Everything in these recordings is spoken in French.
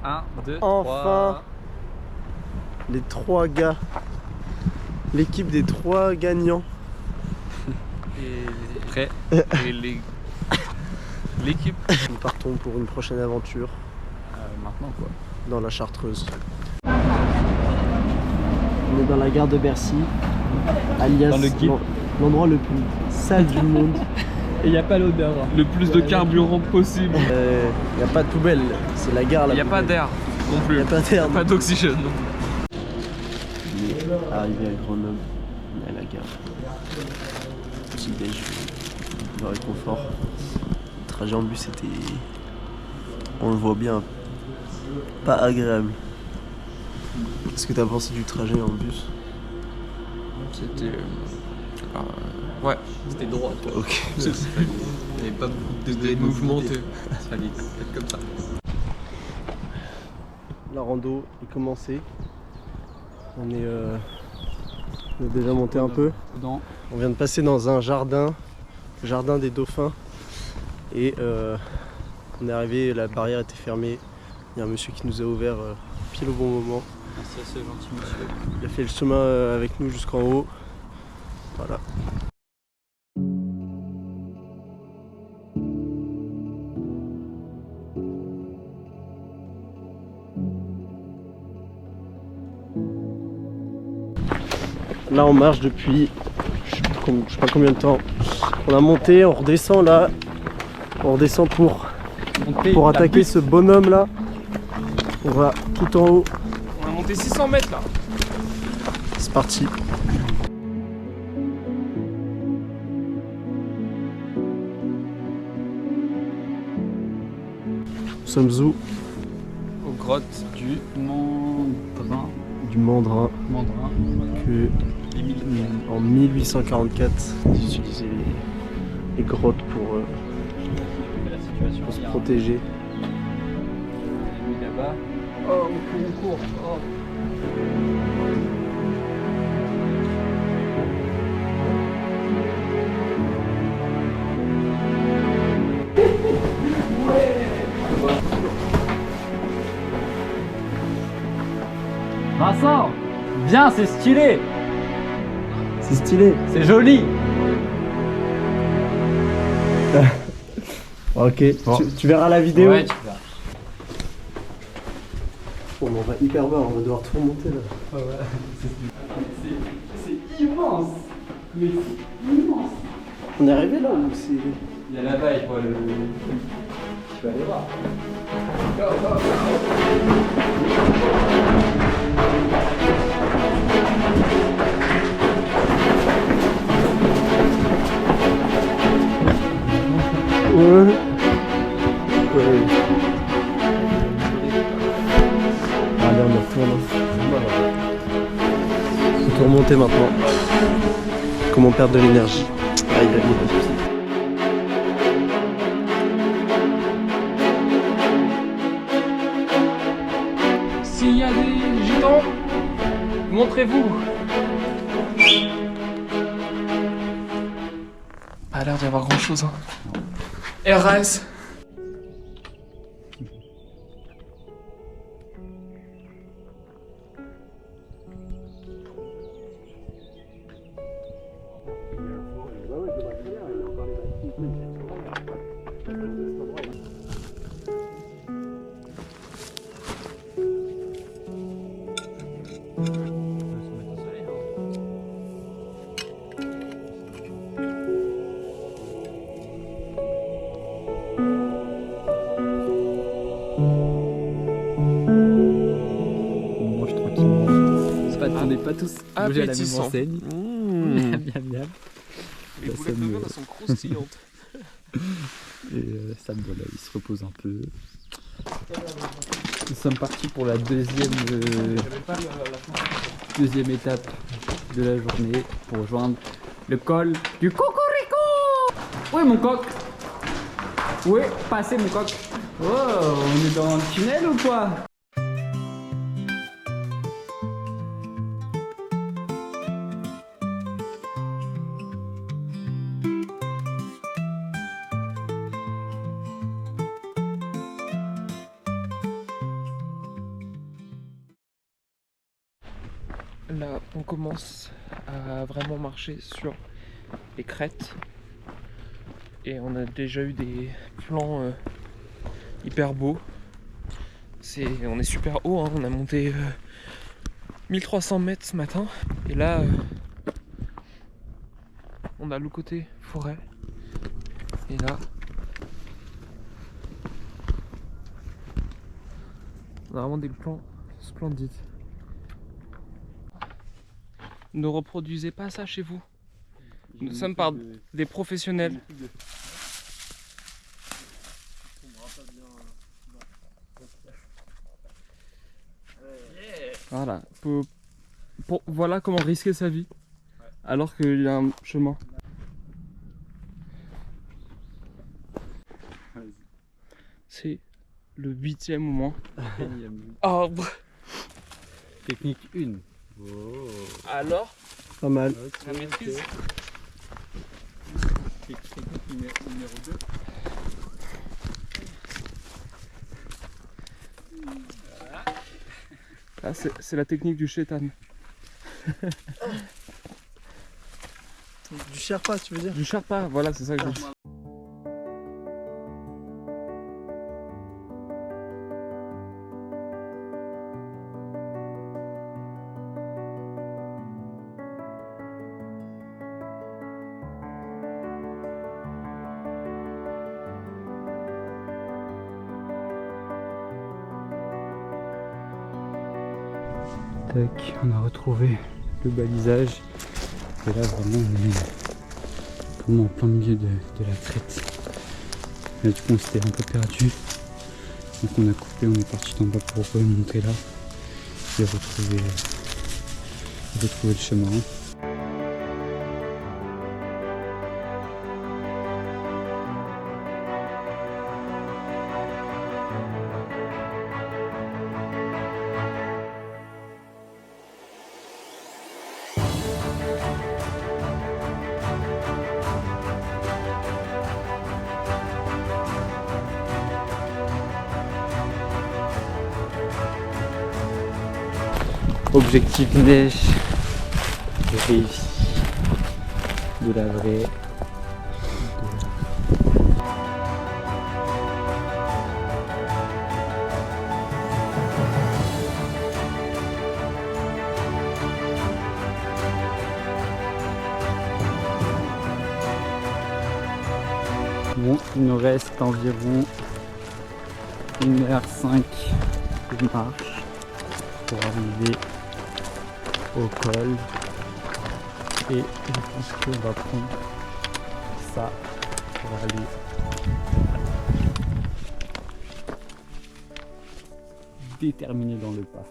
1, 2, Enfin 3. Les 3 gars. L'équipe des 3 gagnants. Prêt. Et l'équipe. Nous partons pour une prochaine aventure Maintenant quoi. dans la Chartreuse. On est dans la gare de Bercy, alias Dans le guide. l'endroit le plus sale du monde. Et il n'y a pas l'odeur. Le plus de carburant possible. Il n'y a pas de poubelle, c'est la gare là. Il n'y a pas d'air non plus. Il n'y a pas d'air. Pas d'oxygène. Arrivé à Grenoble, on est à la gare. Petit déj, le réconfort. Le trajet en bus était, on le voit bien, pas agréable. Qu'est-ce que t'as pensé du trajet en bus? C'était. Ouais, c'était droit. Ok. Il n'y avait pas beaucoup de mouvements. Il fallait être comme ça. La rando est commencée. On est déjà monté un peu. On vient de passer dans un jardin, le jardin des dauphins. Et on est arrivé, la barrière était fermée. Il y a un monsieur qui nous a ouvert pile au bon moment. Merci à ce gentil monsieur. Il a fait le chemin avec nous jusqu'en haut. Voilà. Là on marche depuis je sais pas combien de temps. On a monté, on redescend là. On redescend pour attaquer ce bonhomme là. On va tout en haut. On a monté 600 mètres là. C'est parti. Nous sommes où? Aux grottes du Mandrin. Du Mandrin. Que en 1844 ils utilisaient les grottes pour se protéger. Là-bas. Oh, on court. Oh. Vincent, viens, c'est stylé, C'est stylé. c'est joli. Ok, bon. Tu verras la vidéo. Ouais, tu verras. Bon, on va hyper bas, on va devoir tout remonter là. C'est immense. Mais c'est immense. On est arrivé là ou c'est... Il y a là-bas, je vois le... Tu vas aller voir. Ouais. Allez, on retourne. On peut remonter maintenant. Comment perdre de l'énergie? Aïe, aïe, aïe. S'il y a des gitans, montrez-vous. Pas l'air d'y avoir grand chose. RAS. On n'est pas tous logés à la même Appétissant. enseigne. Mmh. Miam, miam. Les Ça boulettes de me- viande, elles sont croustillantes. Et Sam, voilà, il se repose un peu. Nous sommes partis pour la deuxième étape de la journée pour rejoindre le col du Cocorico. Où est mon coq? Où est passé mon coq? Oh, on est dans le tunnel ou quoi? Là, on commence à vraiment marcher sur les crêtes. Et on a déjà eu des plans hyper beaux. On est super haut, hein. On a monté 1300 mètres ce matin. Et là, on a le côté forêt. Et là, on a vraiment des plans splendides. Ne reproduisez pas ça chez vous. Nous sommes par des professionnels. Voilà. Voilà comment risquer sa vie alors qu'il y a un chemin. C'est le 8e moment. Oh. Technique 1. Oh. Alors, Pas mal. la maîtrise. Technique numéro 2. Ah, c'est la technique du shaitan. Du Sherpa, tu veux dire? Du Sherpa, voilà, c'est ça que je dis. Tac, on a retrouvé le balisage. Et là vraiment on est vraiment en plein milieu de la crête. Là du coup on s'était un peu perdu. Donc on a coupé, on est parti d'en bas pour remonter là. Et retrouver le chemin. Objectif neige réussi, de la vraie. Bon, il nous reste environ 1h05 de marche pour arriver au col, et je pense qu'on va prendre ça pour aller déterminer dans le pas.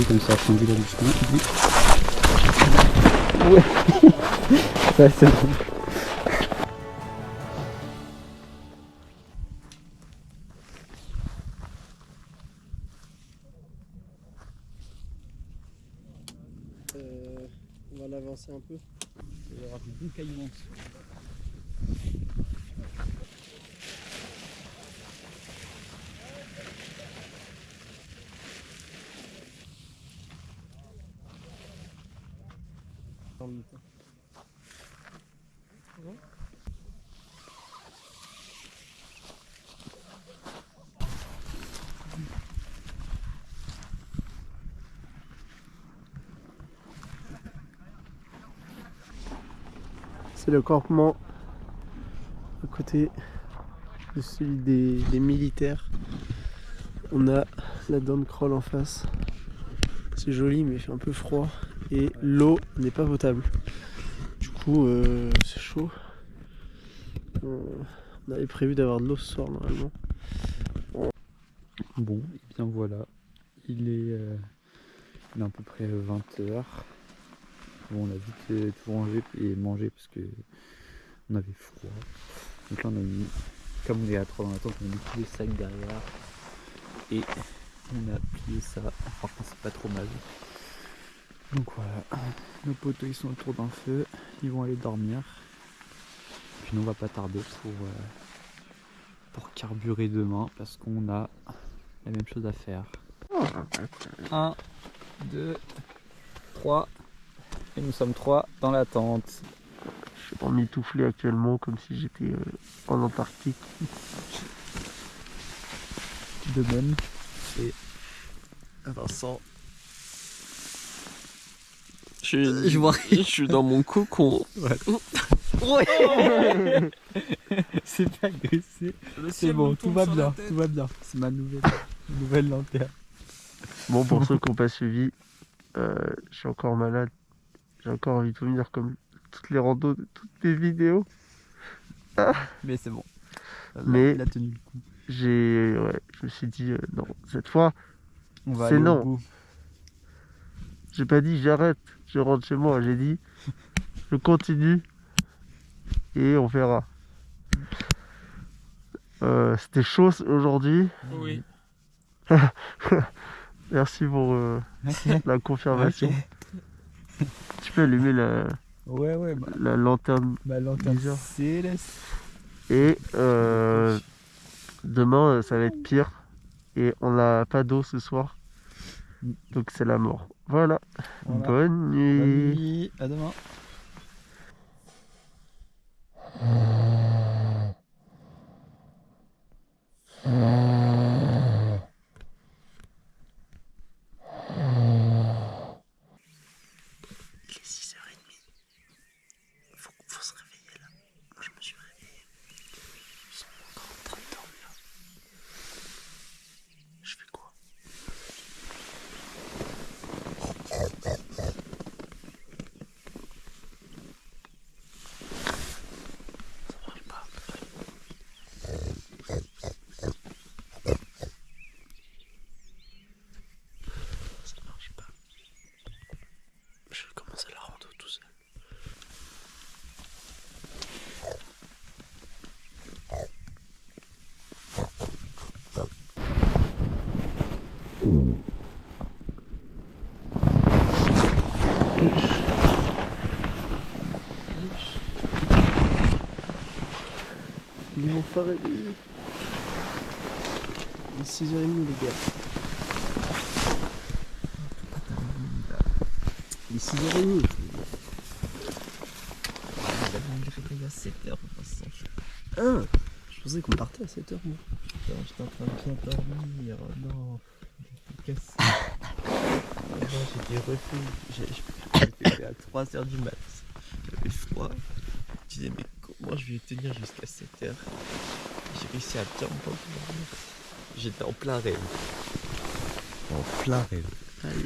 Comme ça, triangulaire du chemin. Ouais, ouais c'est bon. On va l'avancer un peu. Il y aura des bons cailloux en dessous. C'est le campement à côté de celui des militaires. On a la Down Crawl en face. C'est joli mais il fait un peu froid et l'eau n'est pas potable. Du coup coup, c'est chaud. On avait prévu d'avoir de l'eau ce soir normalement. Bon, et bien voilà, il est à peu près 20h. Bon, on a vite tout rangé et mangé parce que on avait froid. Donc là on a mis, comme on est à 3 dans la tente, on a mis tous les sacs derrière et on a plié ça. Par contre c'est pas trop mal. Donc voilà, nos potos ils sont autour d'un feu, ils vont aller dormir. Puis nous on va pas tarder pour carburer demain parce qu'on a la même chose à faire. 1, 2, 3 et nous sommes 3 dans la tente. Je suis emmitouflé actuellement comme si j'étais en Antarctique. De même. Et Vincent. Je suis dans mon cocon. Ouais. C'est pas agressé. C'est bon, tout va bien, tout va bien. C'est ma nouvelle lanterne. Bon, pour ceux qui n'ont pas suivi, je suis encore malade. J'ai encore envie de vomir comme toutes les randos de toutes les vidéos. Mais c'est bon. Mais il a tenu le coup. Je me suis dit non, cette fois, On va c'est aller non. au bout. J'ai pas dit j'arrête, je rentre chez moi. J'ai dit je continue et on verra. C'était chaud aujourd'hui. Oui. Merci pour la confirmation. Tu peux allumer Ouais, la lanterne. ma lanterne bizarre. céleste. Et demain, ça va être pire. Et on n'a pas d'eau ce soir. Donc c'est la mort. Voilà. Voilà. Bonne nuit. Bonne nuit, à demain. Il est 6h30. Faut se réveiller là. Moi je me suis réveillé. Ils sont encore en train de dormir. Je fais quoi? Ça marche pas. Ça marche pas. Je vais commencer la rando tout seul. Ils vont pas réveiller. Il est 6h30 les gars. Il est 6h30. Il à 7h, Ah, je pensais qu'on partait à 7h moi. j'étais en train de bien dormir. Non, j'étais cassé. Non, j'étais refait. J'étais à 3h du mat. J'avais froid. Je disais, mais comment je vais tenir jusqu'à 7h? J'ai réussi à bien m'endormir. J'étais en plein rêve. En plein rêve. Allez,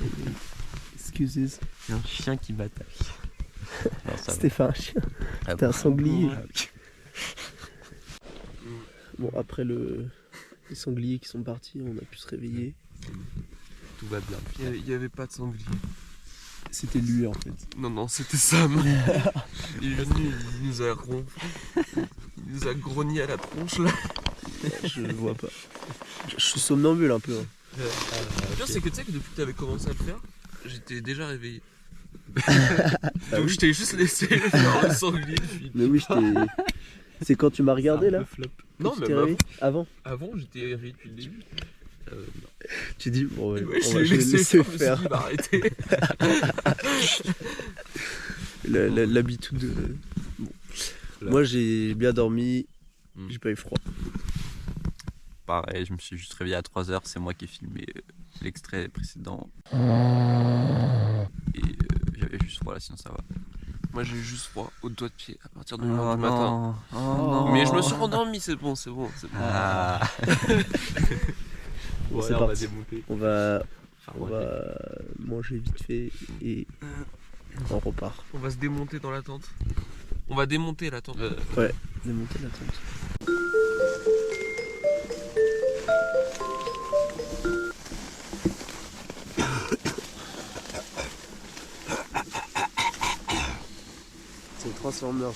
excusez. Il y a un chien qui m'attaque. Non, ça va. C'était pas un chien. Ah T'es un bon. sanglier. Ah, ok. Bon, après les sangliers qui sont partis, on a pu se réveiller. Tout va bien. Il n'y avait pas de sanglier. C'était lui en fait. Non, c'était Sam. Il est venu, il nous a ronflé. Il nous a grogné à la tronche là. Je le vois pas. Je suis somnambule un peu. Hein. Le pire, c'est que tu sais que depuis que tu avais commencé à le faire, j'étais déjà réveillé. Donc je t'ai juste laissé faire le sanglier. Puis... Mais oui, c'est quand tu m'as regardé là. Non, tu mais t'es réveillé avant. avant j'étais réveillé depuis le début. Tu dis bon, ouais, Ouais, on va je vais le laisser je me suis faire. dit, bah, arrêtez. L'habitude de. Bon. Moi j'ai bien dormi, j'ai pas eu froid. Pareil, je me suis juste réveillé à 3h, c'est moi qui ai filmé l'extrait précédent. Et j'avais juste froid là, sinon ça va. Moi j'ai eu juste froid au doigt de pied à partir de Oh 1h du matin. non. Mais je me suis rendormi, c'est bon. Ah. Bon, c'est on va parti. démonter. On va Enfin, manger vite fait et on repart. On va se démonter dans la tente. On va démonter la tente. Ouais, démonter la tente. C'est Transformers.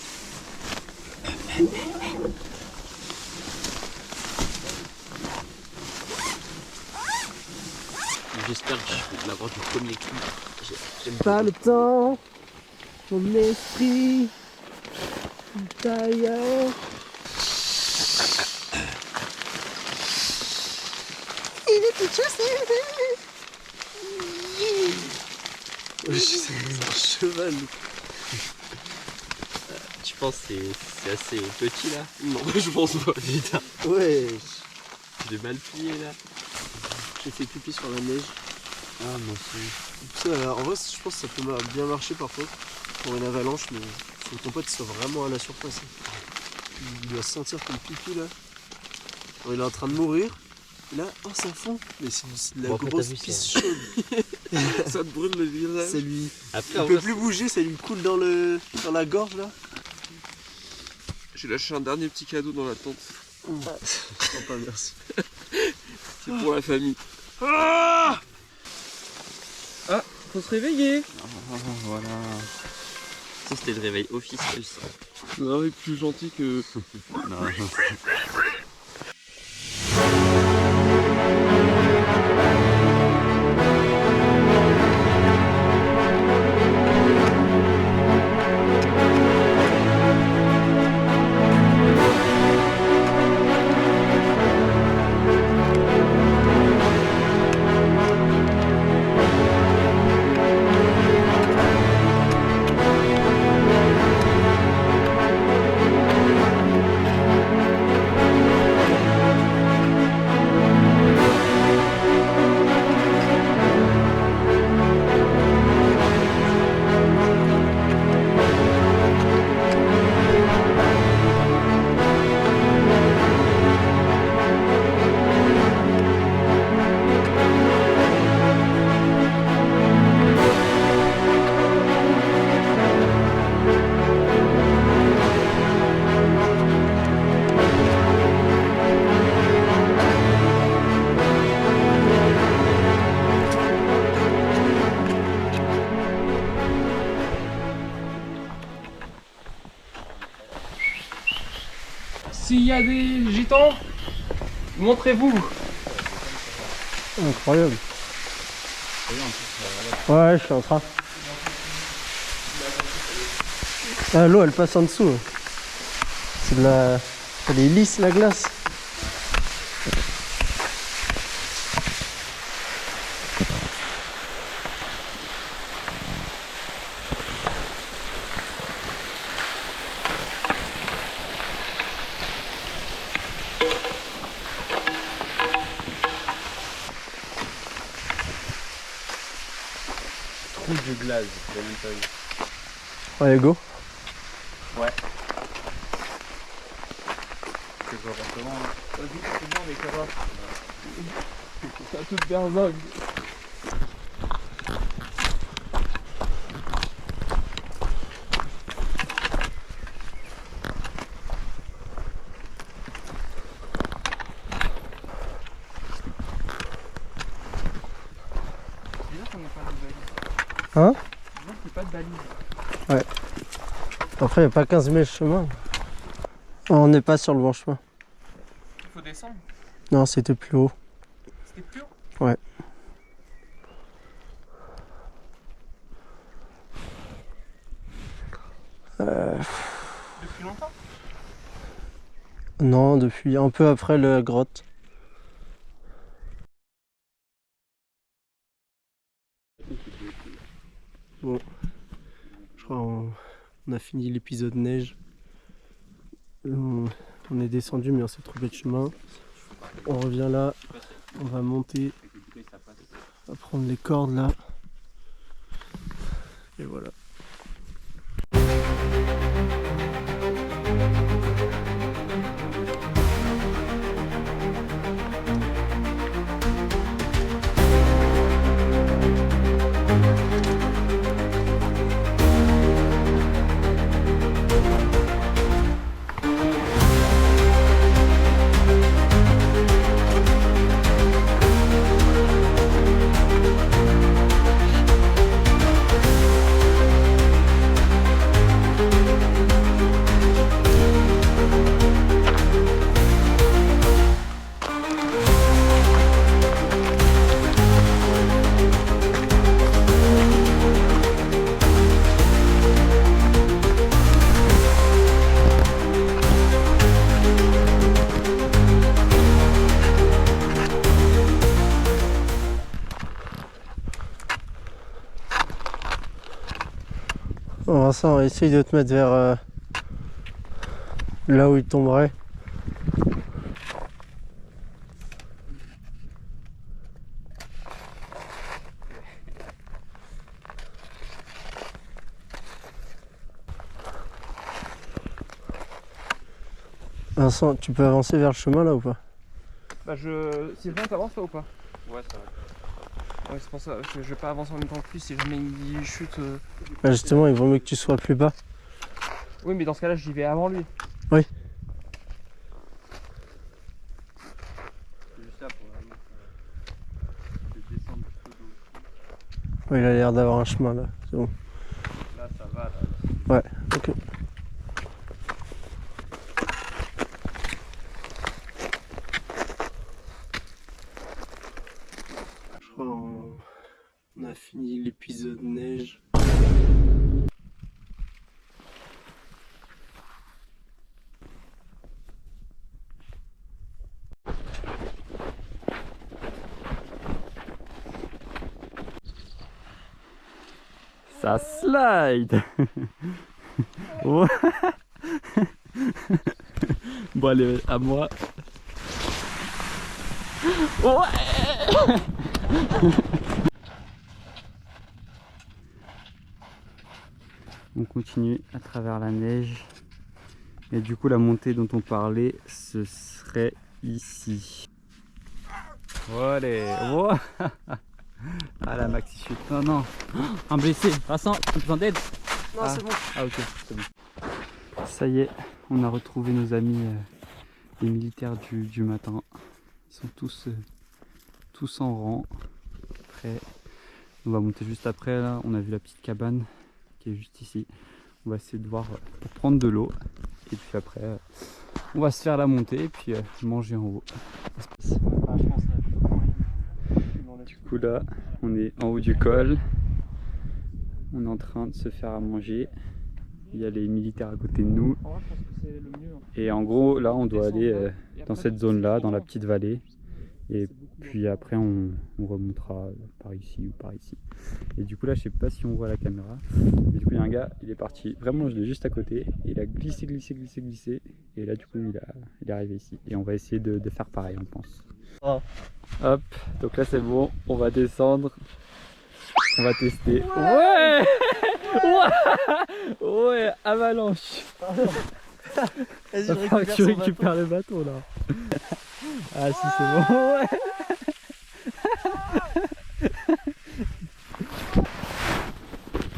J'espère que je vais l'avoir du premier coup. J'aime Pas le temps, mon esprit, d'ailleurs. Il est tout chassé. C'est un cheval. Tu penses que c'est assez petit là? Non, je pense pas. Putain, Ouais, j'ai mal plié là. j'ai fait pipi sur la neige. Ah mon fou. Ça, en vrai, je pense que ça peut bien marcher parfois pour une avalanche, mais faut que ton pote soit vraiment à la surface. Il doit sentir ton pipi là. Alors, il est en train de mourir. Et là, oh ça fond. Mais c'est de la Bon, après, grosse t'as vu, pisse c'est- chaude. Ça te brûle le visage. Ça lui... Après, Il en peut vrai, plus bouger, ça lui coule dans la gorge là. J'ai lâché un dernier petit cadeau dans la tente. Oh, pas merci. C'est pour la famille. Ah, faut se réveiller. voilà. Ça c'était le réveil officiel ça. Non, mais plus gentil que. Non. S'il y a des gitans, montrez-vous. Incroyable. Ouais, je suis en train. Ah, l'eau elle passe en dessous. C'est de la... Elle est lisse la glace. Trou de glace, j'ai même pas vu. Allez, go. C'est quoi appartement hein. Vas-y, c'est bon avec Eva. C'est à toute berzingue. C'est bizarre qu'on ait pas de balise. Hein? C'est bizarre qu'il n'y ait pas de balise. Après, il n'y a pas 15 000 chemins. On n'est pas sur le bon chemin. Il faut descendre. Non, c'était plus haut. C'était plus haut. Ouais. Depuis longtemps. Non, depuis un peu après la grotte. Bon, je crois on a fini l'épisode neige. On est descendu mais on s'est trompé de chemin. On revient là, on va monter, on va prendre les cordes là. Et voilà. Bon, Vincent, essaye de te mettre vers là où il tomberait. Vincent, tu peux avancer vers le chemin là ou pas? Bah Sylvain, t'avances là ou pas? Ouais, ça va. Ouais, c'est pour ça, parce que je vais pas avancer en même temps que lui si jamais il chute. Bah justement, il vaut mieux que tu sois plus bas. Oui, mais dans ce cas-là, j'y vais avant lui. Oui. C'est juste là pour vraiment descendre plutôt d'eau. Ouais, il a l'air d'avoir un chemin là, c'est bon. Là, ça va. Là. Ouais, ok. Je crois qu'on a fini l'épisode neige. Ça slide. Ouais. Bon allez, à moi. Ouais. On continue à travers la neige. Et du coup la montée dont on parlait, ce serait ici. Allez, wow. Ah la maxi chute, non non, un blessé, Vincent, besoin d'aide? Non, Ah. c'est bon. Ah ok, c'est bon. Ça y est, on a retrouvé nos amis les militaires du matin. Ils sont tous en rang, prêts. On va monter juste après là, on a vu la petite cabane qui est juste ici. On va essayer de voir pour prendre de l'eau. Et puis après, on va se faire la montée et puis manger en haut. Du coup là, on est en haut du col. On est en train de se faire à manger. Il y a les militaires à côté de nous. En vrai, je pense que c'est le mieux. Et en gros, là, on doit aller dans cette zone-là, dans la petite vallée. Et puis après, on remontera par ici ou par ici. Et du coup, là, je sais pas si on voit la caméra. Mais du coup, il y a un gars, il est parti vraiment juste à côté. Il a glissé. Et là, du coup, il est arrivé ici. Et on va essayer de faire pareil, on pense. Oh. Hop, donc là, c'est bon. On va descendre. On va tester. Ouais, ouais, avalanche. Vas-y, Va falloir que tu récupères le bateau là. Ah si c'est bon, ouais.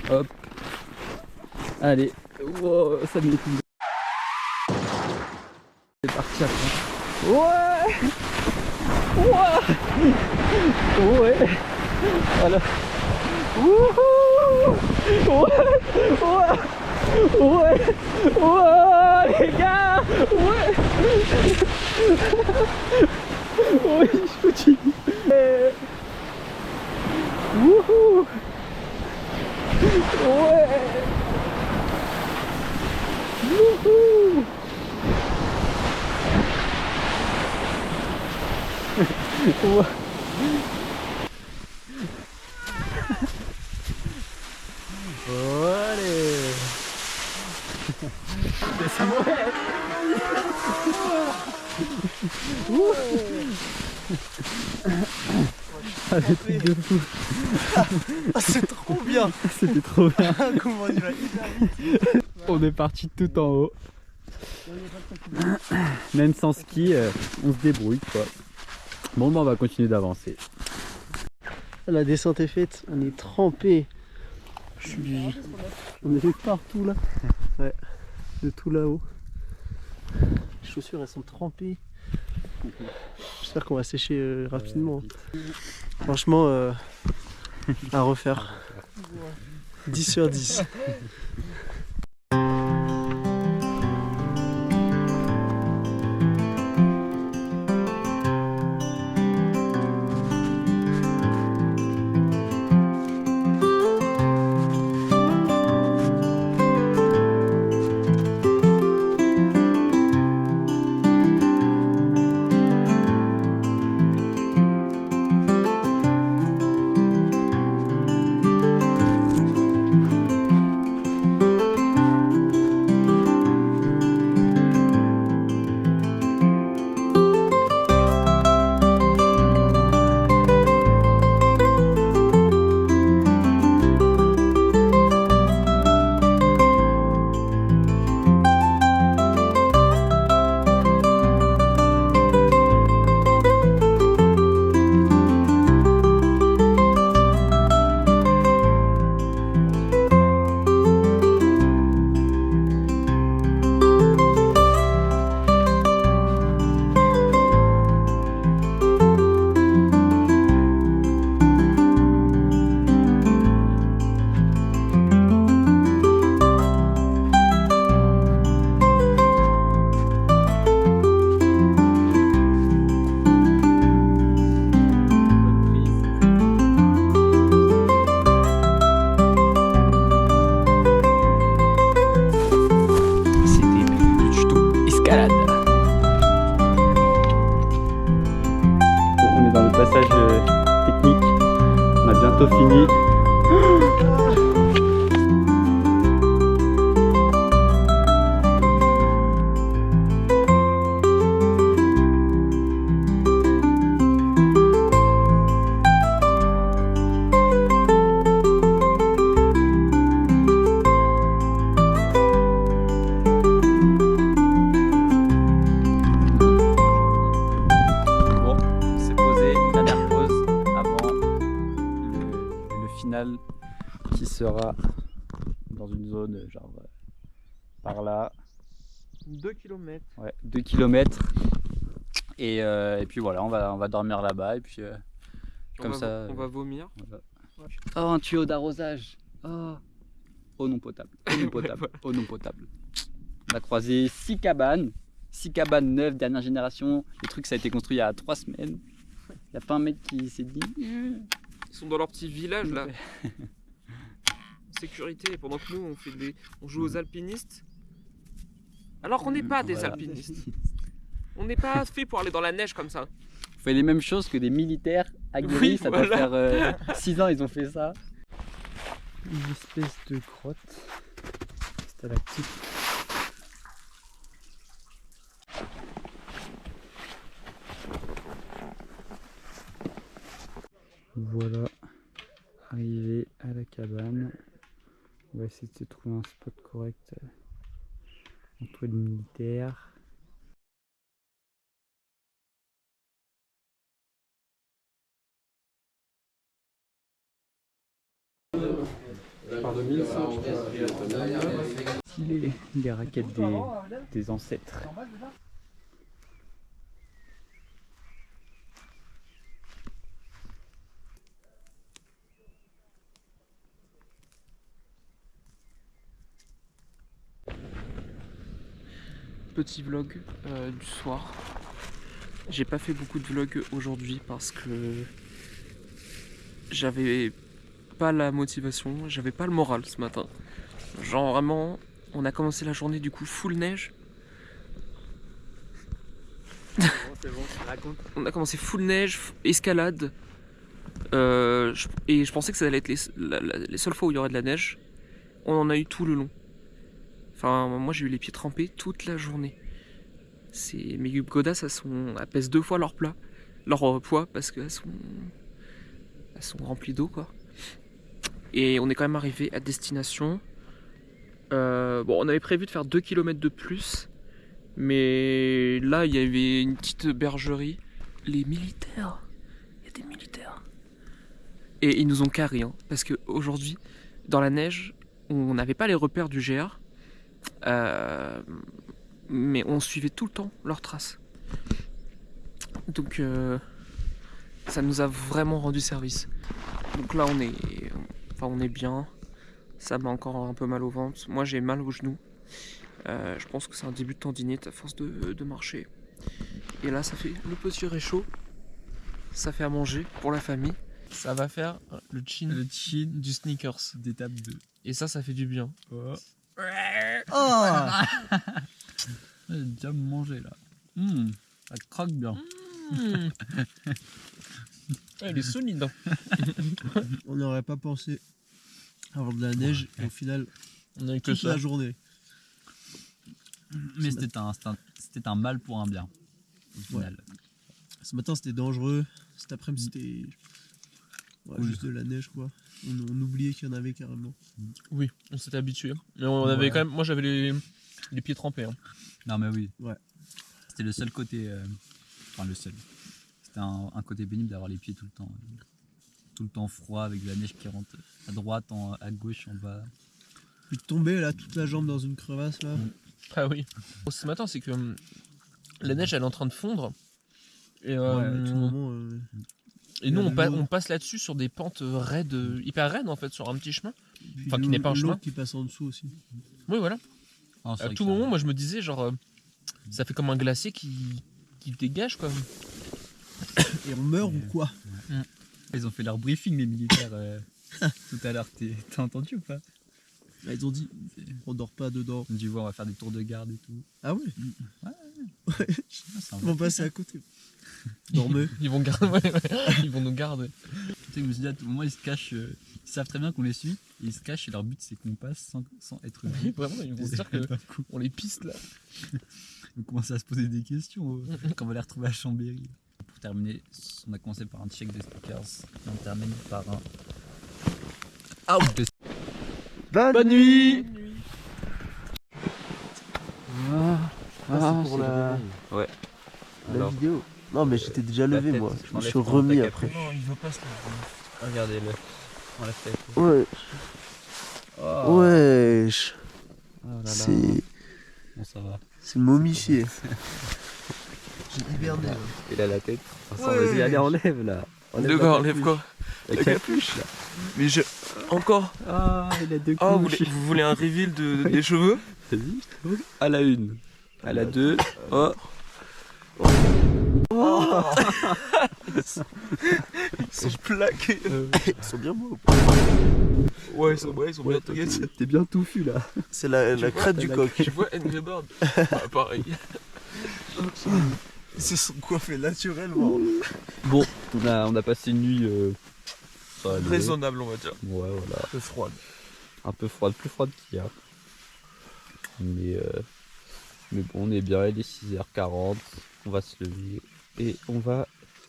Hop. Allez, wow, ça me met tout. C'est parti après. Ouais. Ouais. Ouais. Voilà. Wouhou. Ouais. Ouais. Ouais. Ouais les gars. Ouais. Oui, je continue. Wouhou. Ouais. Wouhou. Ouais. Allez. Ah, le truc de fou. Ah, c'est trop bien. C'était trop bien. Comment il va hyper vite. On est parti tout en haut. Même sans ski, on se débrouille quoi. Bon, bah, on va continuer d'avancer. La descente est faite, on est trempé. On est fait partout là. Ouais, de tout là-haut. Les chaussures elles sont trempées. J'espère qu'on va sécher rapidement. Franchement, à refaire. 10 sur 10. bientôt fini. Qui sera dans une zone genre par là. 2 km. Ouais, 2 km. Et puis voilà, on va dormir là-bas et puis comme ça. On va vomir. Voilà. Oh, un tuyau d'arrosage. Eau non potable. Eau non potable. Eau non potable. On a croisé 6 cabanes. 6 cabanes neuves, dernière génération. Le truc, ça a été construit il y a 3 semaines. Il n'y a pas un mec qui s'est dit. Ils sont dans leur petit village là. Sécurité, pendant que nous on joue aux alpinistes. Alors qu'on n'est pas des alpinistes. On n'est pas fait pour aller dans la neige comme ça. On fait les mêmes choses que des militaires aguerris, Oui, ça voilà. doit faire 6 ans ils ont fait ça. Une espèce de grotte stalactite. Voilà, arrivé à la cabane. On va essayer de se trouver un spot correct entre les militaires. Stylé, les raquettes des ancêtres. Petit vlog du soir. J'ai pas fait beaucoup de vlogs aujourd'hui parce que j'avais pas la motivation, j'avais pas le moral ce matin. Genre vraiment, on a commencé la journée du coup full neige. C'est bon, raconte. On a commencé full neige, escalade. Et je pensais que ça allait être les seules fois où il y aurait de la neige. On en a eu tout le long. Enfin, moi j'ai eu les pieds trempés toute la journée. Mes godasses, elles pèsent 2 fois leur poids parce qu'elles sont remplies d'eau quoi. Et on est quand même arrivé à destination. Bon, on avait prévu de faire 2 km de plus. Mais là, il y avait une petite bergerie. Les militaires. Il y a des militaires. Et ils nous ont carré, hein, parce qu'aujourd'hui, dans la neige, on n'avait pas les repères du GR. Mais on suivait tout le temps leurs traces. Donc ça nous a vraiment rendu service. Donc là on est bien. Ça m'a encore un peu mal au ventre. Moi j'ai mal au genou. Je pense que c'est un début de tendinite à force de marcher. Et là ça fait le petit réchaud. Ça fait à manger pour la famille. Ça va faire le chin du Snickers. D'étape 2. Et ça fait du bien. J'ai déjà mangé là. Ça croque bien. Il est solide. Hein. On n'aurait pas pensé avoir de la neige et au final, On a eu que toute ça. la journée. Mais c'était un mal pour un bien, au final. Ce matin c'était dangereux, cet après-midi c'était Cool. juste de la neige quoi. On oubliait qu'il y en avait carrément. Oui, on s'était habitué. Mais on avait quand même. Moi j'avais les pieds trempés. Hein. Non mais oui. Ouais. C'était le seul côté... Enfin le seul. C'était un côté pénible d'avoir les pieds tout le temps froid avec de la neige qui rentre à droite, à gauche, en bas. Puis de tomber là toute la jambe dans une crevasse là. Ah oui. Ce matin c'est que la neige elle est en train de fondre. Et, À tout moment. et nous il y a on passe là-dessus sur des pentes raides, hyper raides en fait, sur un petit chemin. puis Enfin, qui n'est pas un chemin. l'eau qui passe en dessous aussi. Oui voilà. Non, c'est À vrai tout que moment moi je me disais genre ça fait comme un glacier qui dégage quoi. Et on meurt ou quoi? Ils ont fait leur briefing les militaires tout à l'heure. T'as entendu ou pas? Là, ils ont dit on dort pas dedans. Du coup on va faire des tours de garde et tout. Ah ouais? Ouais, c'est un Ils vont passer à côté. Dormez. Ils vont garder, ils vont nous garder. Tu sais, je me suis dit, à tout moment, ils se cachent. Ils savent très bien qu'on les suit. Et ils se cachent et leur but, c'est qu'on passe sans être vus. Vraiment, ils vont se dire qu'on les piste là. On commence à se poser des questions quand on va les retrouver à Chambéry. Pour terminer, on a commencé par un check des speakers. Et on termine par un out de... Bonne nuit. C'est pour la Ouais. la vidéo. Non mais j'étais déjà levé tête, moi. Je me enlève suis ton remis tac après. Non, il veut pas se lever. Regardez-le. On l'a fait. Ouais. Oh. Wesh. Oh là là. C'est Bon, ça va. c'est momifié. J'ai hiberné. Il a la tête. Ouais. Vas-y, allez, enlève là. De quoi, enlève quoi? La capuche là. Mais je. Encore? Ah, il a deux Ah, couches. vous voulez un reveal des cheveux? Vas-y. À la une. À la deux. Oh. Ils sont plaqués. Ils sont bien beaux. Ouais, ils sont bien tagués. T'es bien touffu là. C'est la crête du coq. Tu vois Angry Bird? Bah, pareil. Ils se sont coiffés naturellement. Bon, on a passé une nuit Raisonnable, on va dire. Ouais, voilà. Un peu froide. Un peu froide, plus froide qu'hier. Mais bon, on est bien, il est 6h40. On va se lever et on va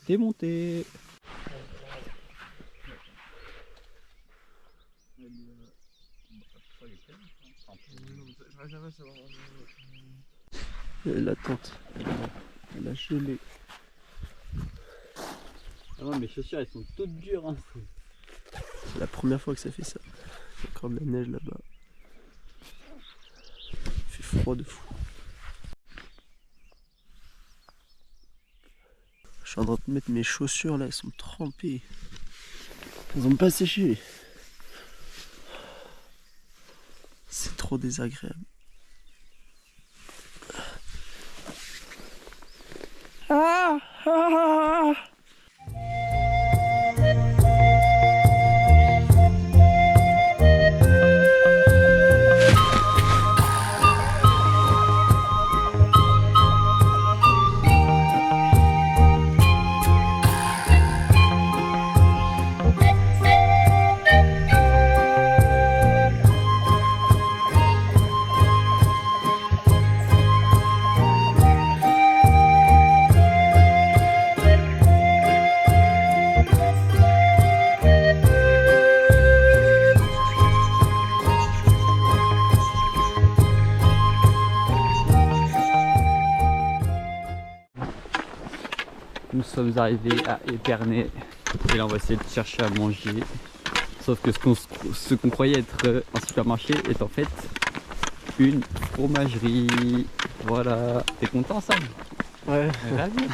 démonter. La tente. Elle a gelé. Ah non, mes chaussures elles sont toutes dures. Hein. C'est la première fois que ça fait ça. Il y a encore de la neige là-bas. Il fait froid de fou. Je suis en train de mettre mes chaussures là, elles sont trempées. Elles ont pas séché. C'est trop désagréable. Nous sommes arrivés à Épernay et là on va essayer de chercher à manger. Sauf que ce qu'on croyait être un supermarché est en fait une fromagerie. Voilà, t'es content Sam? Ouais. Ravi.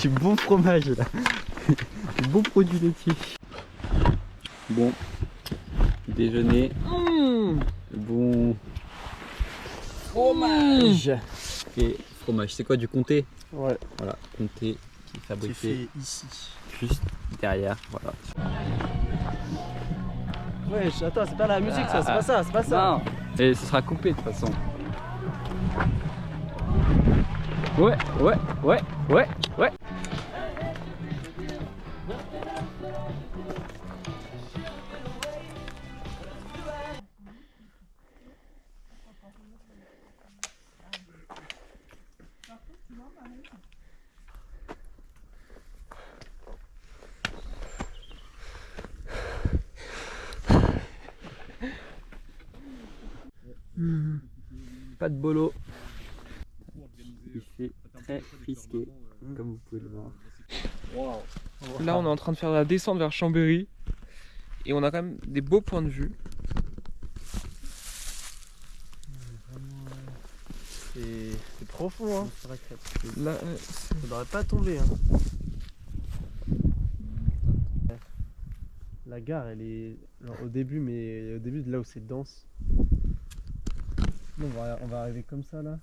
Du bon fromage là. Du bon produit laitier. Bon, déjeuner. Bon fromage. Et fromage, c'est quoi, du comté? Ouais. Voilà, comté qui est Qui fabriqué fait ici. juste derrière. Voilà. Ouais, attends, c'est pas la musique ça, c'est pas ça, c'est pas ça. Non. Et ce sera coupé de toute façon. Ouais. Pas de bolo. Il fait très risqué, comme vous pouvez le voir. Là, on est en train de faire la descente vers Chambéry. Et on a quand même des beaux points de vue. C'est profond, hein. Là, Ça devrait pas tomber, hein. La gare, elle est genre, au début, mais au début de là où c'est dense. Nous, on va arriver comme ça là.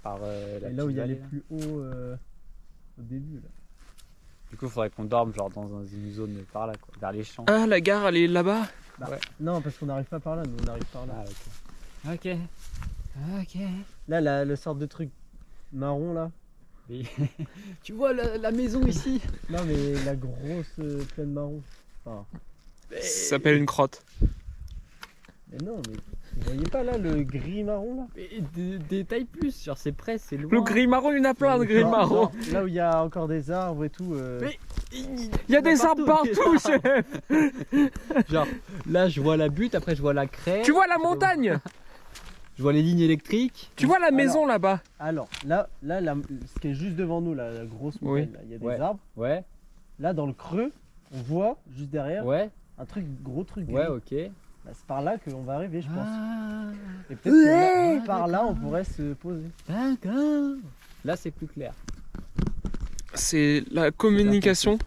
Par Et là où il y a les plus hauts au début là. Du coup, il faudrait qu'on dorme genre dans une zone par là, quoi, vers les champs. ah, la gare, elle est là-bas. Ouais. Non, parce qu'on n'arrive pas par là, nous on arrive par là. Ok. Là, le sorte de truc marron là, Tu vois la maison ici? Non mais la grosse plaine marron. Enfin, Ça s'appelle une crotte. mais non, mais vous voyez pas là le gris marron là? Détaille plus, genre c'est près, c'est loin. Le gris marron, il y en a plein de gris Genre, marron. là où il y a encore des arbres et tout. Mais Il y a des arbres partout, chef. Genre là je vois la butte, après je vois la craie. Tu vois la montagne? Je vois les lignes électriques. Tu vois la maison là-bas? Alors là, ce qui est juste devant nous, là, la grosse montagne, là, il y a des Ouais. arbres. Ouais, Là dans le creux, on voit juste derrière ouais, un gros truc gris. ouais, ok. Bah, c'est par là qu'on va arriver, je pense. Ah, Et peut-être que là, Ouais, par là, on d'accord. pourrait se poser. d'accord. Là c'est plus clair. C'est la communication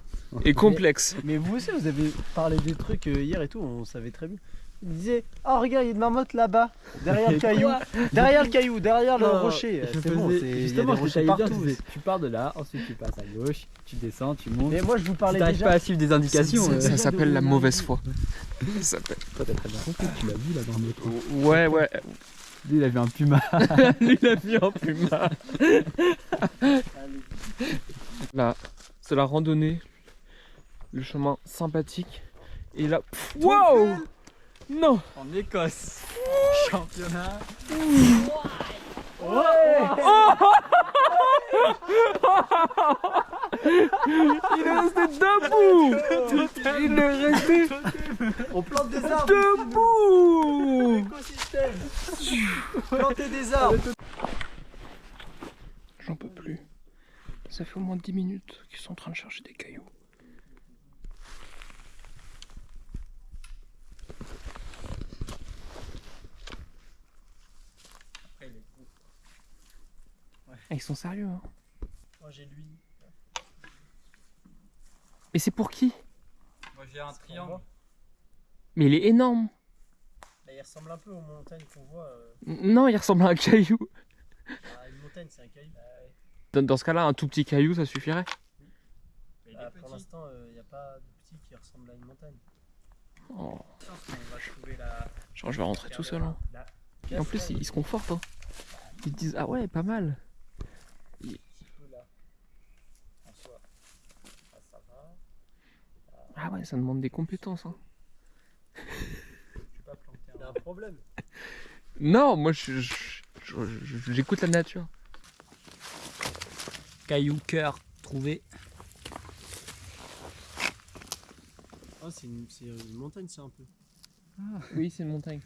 est complexe. Mais vous aussi, vous avez parlé des trucs hier et tout, on savait très bien. Il disait, oh regarde, il y a une marmotte là-bas, derrière le caillou, derrière le caillou, derrière le Non, rocher. Je C'est bon, faisais- il y a des justement, je rochers t'avais dit, partout. tu pars de là, ensuite tu passes à gauche, tu descends, tu montes. Mais moi, je vous Tu parlais t'arrives déjà. pas à suivre des indications. Ça s'appelle la mauvaise foi. Ça s'appelle. Toi t'as très bien compris, tu l'as vu là dans le métro. Ouais, ouais. Lui il a vu un puma. Lui, il a vu un puma. Là, c'est la randonnée. Le chemin sympathique. Et là. Wow! Non! En Écosse. Championnat. Il est resté debout! Il est resté On plante des arbres. debout! Écosystème. Planter des arbres. J'en peux plus. Ça fait au moins 10 minutes qu'ils sont en train de chercher des cailloux. Ah, ils sont sérieux, hein. Moi, j'ai lui. Et c'est pour qui? Moi j'ai un triangle. Mais il est énorme. Bah, il ressemble un peu aux montagnes qu'on voit. Non, il ressemble à un caillou. Une montagne, c'est un caillou. Dans ce cas-là, un tout petit caillou, ça suffirait. Pour l'instant, il n'y a pas de petit qui ressemble à une montagne. Oh. On va trouver la. Genre, je vais rentrer tout seul. Hein. Et en plus, ils se confortent. Hein. Ils disent, ah ouais, pas mal. Ah ouais, ça demande des compétences. Hein. Il y a un problème. Non, moi, j'écoute la nature. Caillou cœur trouvé. Oh, c'est une montagne, c'est un peu. Oui, c'est une montagne.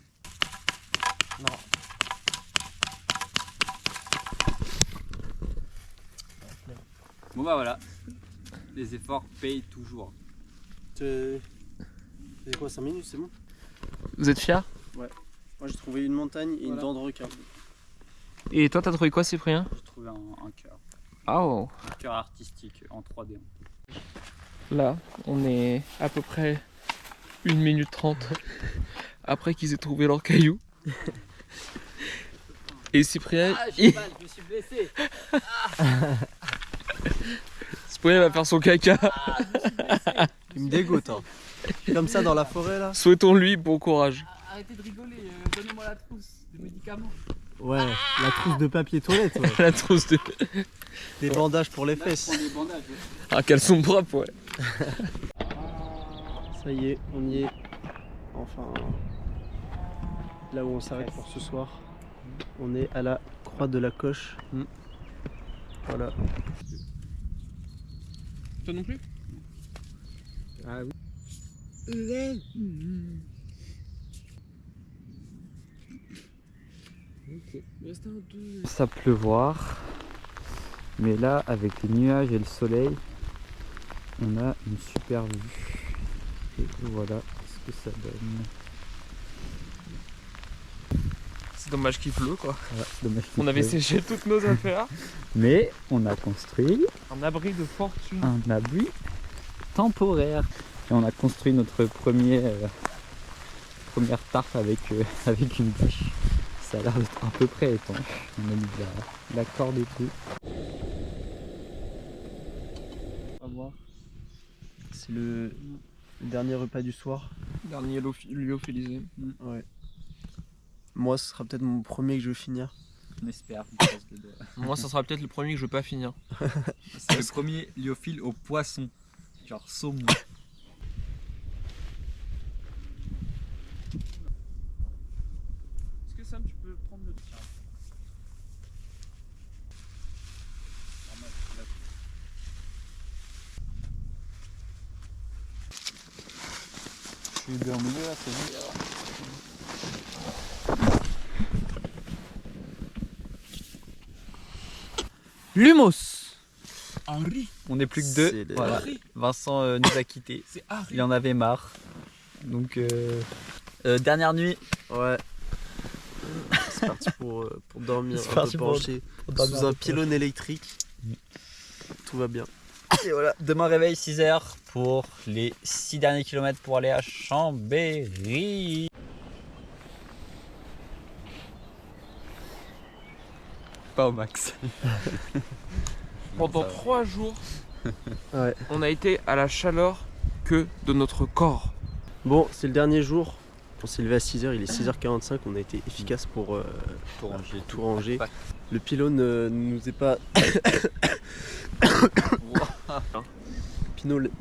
Bon bah voilà. Les efforts payent toujours. C'est quoi, 5 minutes, c'est bon? Vous êtes fiers? Moi, j'ai trouvé une montagne et une dent de requin. Et toi, t'as trouvé quoi, Cyprien? J'ai trouvé un cœur. Oh. Un cœur artistique en 3D. Là, on est à peu près 1 minute 30 après qu'ils aient trouvé leur caillou. Et Cyprien, je me suis blessé. Cyprien va faire son caca. Il me dégoûte, hein. Comme ça dans la forêt là. Souhaitons-lui bon courage. Arrêtez de rigoler, donnez-moi la trousse de médicaments. Ouais, la trousse de papier toilette, ouais. La trousse de... Des bandages pour les fesses. Des bandages. Un caleçon propre, ouais. Ça y est, on y est. Enfin, là où on s'arrête pour ce soir. On est à la croix de la Coche. Voilà. Toi non plus? Ah oui. Ça pleuvoir, mais là avec les nuages et le soleil, on a une super vue. Et voilà ce que ça donne. C'est dommage qu'il pleut, quoi. Voilà, c'est dommage qu'il On avait pleuve. séché toutes nos affaires. Mais on a construit Un abri de fortune. un abri temporaire. Et on a construit notre première tarte avec une bûche. Ça a l'air d'être à peu près étanche. On a mis de la corde et tout. On va voir. C'est le dernier repas du soir. Dernier lyophilisé. Ouais. Moi, ce sera peut-être mon premier que je vais finir. On espère. On croise les doigts. Moi, ça sera peut-être le premier que je vais pas finir. C'est le premier lyophile au poisson. Genre saumon. Est-ce que Sam, tu peux prendre le tien? Je suis bien au milieu là, c'est bon. Lumos. Henri. On n'est plus que C'est deux. les- Voilà. Vincent nous a quittés. C'est Harry. Il en avait marre. Donc dernière nuit. Ouais. C'est parti pour dormir C'est un parti peu pour- penché dormir sous un un peu pylône électrique. Tout va bien. Et voilà, demain réveil 6h pour les 6 derniers kilomètres pour aller à Chambéry. Pas au max. Pendant 3 jours, Ouais. on a été à la chaleur que de notre corps. Bon, c'est le dernier jour. On s'est levé à 6h, il est 6h45, on a été efficace pour Pour ranger tout ranger. Ouais. Le pylône ne nous est pas...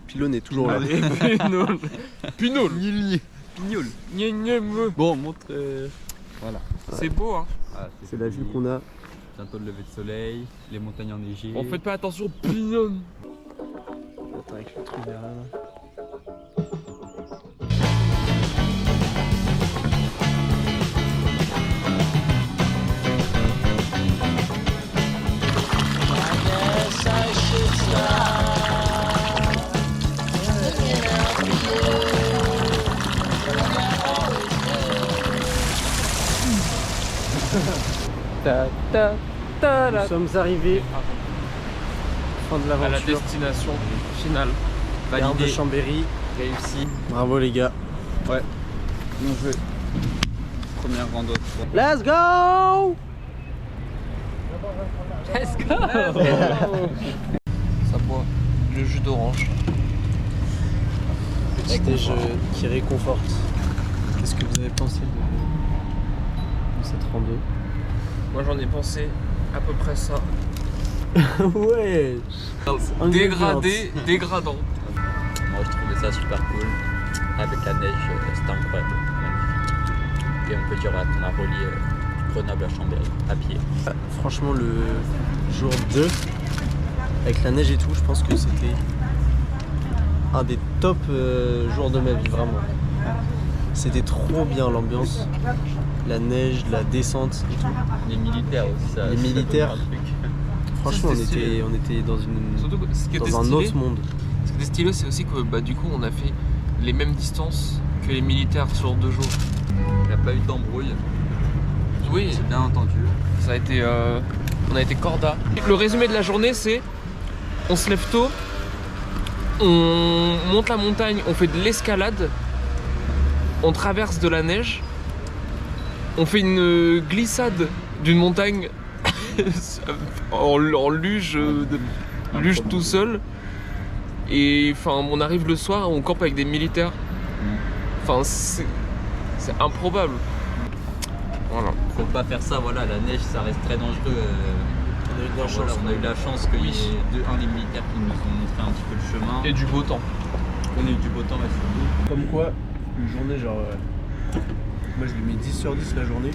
Pylône est toujours là. Pinol. Pinol. Pignol. Gna gna me. Bon, montre. Voilà. C'est beau, hein. Ah, C'est la vue qu'on a. Bientôt le lever de soleil, les montagnes enneigées. En faites pas attention, Pinol. Attends, avec le truc derrière là. Nous sommes arrivés. Fin de À la l'aventure. destination finale. Gare de validé, Chambéry. réussi. Bravo les gars. Bien joué. Première rando. Let's go! Ça boit le jus d'orange. Petit déj qui réconforte. Qu'est-ce que vous avez pensé de cette rando? Moi j'en ai pensé à peu près ça. Ouais. Dégradé, dégradant. Moi je trouvais ça super cool. Avec la neige, c'était incroyable. Magnifique. Et on peut dire voilà, qu'on a relié Grenoble à Chambéry à pied. Franchement, le jour 2, avec la neige et tout, je pense que c'était un des top jours de ma vie, vraiment. C'était trop bien l'ambiance, la neige, la descente et tout. Les militaires aussi, ça. Les ça militaires. donne un truc. Franchement, C'était stylé. on était dans, Surtout que ce qui était dans un stylé, autre monde. ce qui était stylé, c'est aussi que bah, du coup on a fait les mêmes distances que les militaires sur 2 jours. Il n'y a pas eu d'embrouille. Oui, J'ai bien entendu. ça a été, on a été corda. Le résumé de la journée, c'est on se lève tôt, on monte la montagne, on fait de l'escalade, on traverse de la neige, on fait une glissade d'une montagne en luge, luge tout seul, et enfin on arrive le soir, on campe avec des militaires. Enfin c'est improbable. Voilà. Faut pas faire ça, voilà, la neige ça reste très dangereux. On a eu de la Voilà, chance. on a eu la chance qu'il y ait les militaires qui nous ont montré un petit peu le chemin. Et du beau temps. On a eu du beau temps, mais surtout. Comme quoi, une journée genre... moi je lui mets 10 sur 10 la journée,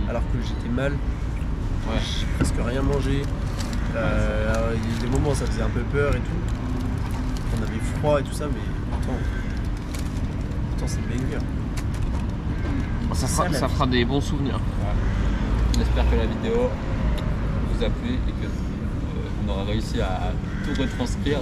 alors que j'étais mal, j'ai presque rien mangé. Alors, il y a des moments ça faisait un peu peur et tout. On avait froid et tout ça, mais pourtant c'est banger. Ça fera des bons souvenirs. On espère que la vidéo vous a plu et que on aura réussi à tout retranscrire.